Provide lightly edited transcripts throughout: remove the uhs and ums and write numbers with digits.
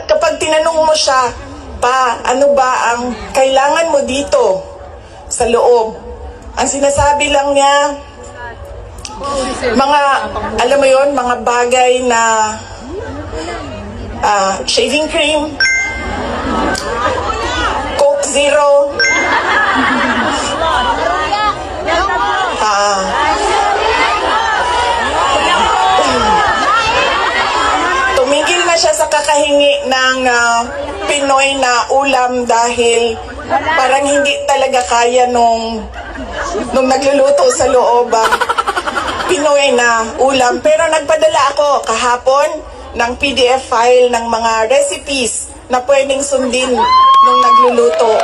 At kapag tinanong mo siya, pa, ano ba ang kailangan mo dito sa loob? Ang sinasabi lang niya, mga, alam mo yon, mga bagay na shaving cream, Coke Zero, tumigil na siya sa kakahingi ng Pinoy na ulam dahil parang hindi talaga kaya nung nagluluto sa loob Pinoy na ulam. Pero nagpadala ako kahapon ng PDF file ng mga recipes na pwedeng sundin nung nagluluto.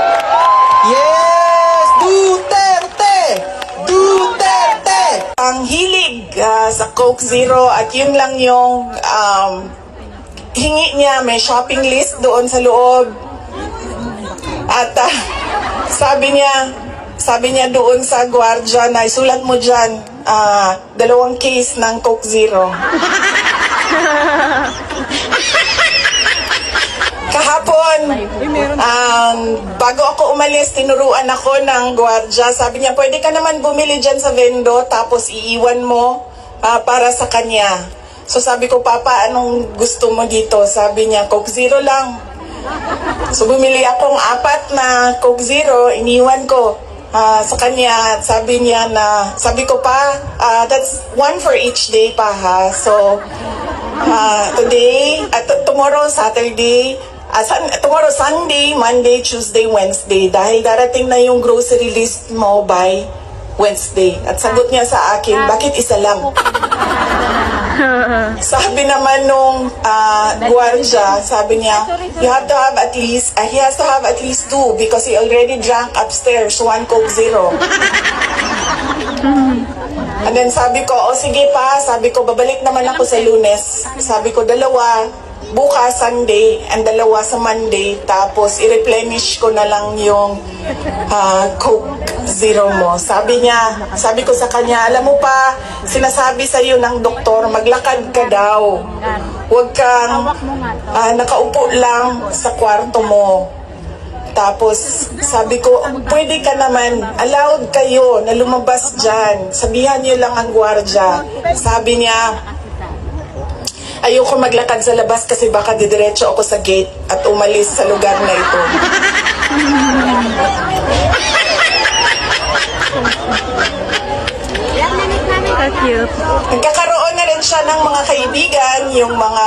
Yes! Duterte! Duterte! Ang hilig sa Coke Zero at yun lang yung hingi niya. May shopping list doon sa loob. At sabi niya doon sa gwardiya na isulat mo dyan, 2 case ng Coke Zero. Kahapon, bago ako umalis, tinuruan ako ng gwardiya. Sabi niya, pwede ka naman bumili dyan sa vendo, tapos iiwan mo para sa kanya. So sabi ko, Papa, anong gusto mo dito? Sabi niya, Coke Zero lang. So bumili akong 4 na Coke Zero, iniwan ko sa kanya. Sabi ko pa, that's 1 for each day pa ha. So today, tomorrow Saturday, tomorrow Sunday, Monday, Tuesday, Wednesday. Dahil darating na yung grocery list mo by Wednesday. At sagot niya sa akin, bakit isa lang? Sabi naman nung gwardiya, sabi niya, he has to have at least 2 because he already drank upstairs 1 Coke Zero. And then sabi ko, sige pa, sabi ko, babalik naman ako sa Lunes. Sabi ko, 2 bukas Sunday and 2 sa Monday, tapos i-replenish ko na lang yung Coke Zero mo. Sabi ko sa kanya, alam mo pa, sinasabi sa iyo ng doktor, maglakad ka daw. Huwag kang nakaupo lang sa kwarto mo. Tapos sabi ko, pwede ka naman, allowed kayo na lumabas dyan. Sabihan niyo lang ang gwardiya. Sabi niya, ayoko maglakad sa labas kasi baka didiretso ako sa gate at umalis sa lugar na ito. Nagkakaroon na rin siya ng mga kaibigan, yung mga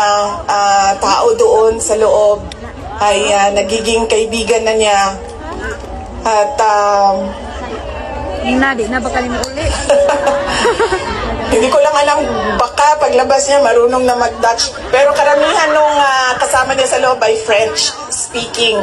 tao doon sa loob ay nagiging kaibigan na niya. At di na baka mo uli. hindi ko lang alam, baka paglabas niya marunong na mag-Dutch. Pero karamihan nung kasama niya sa loob ay French speaking.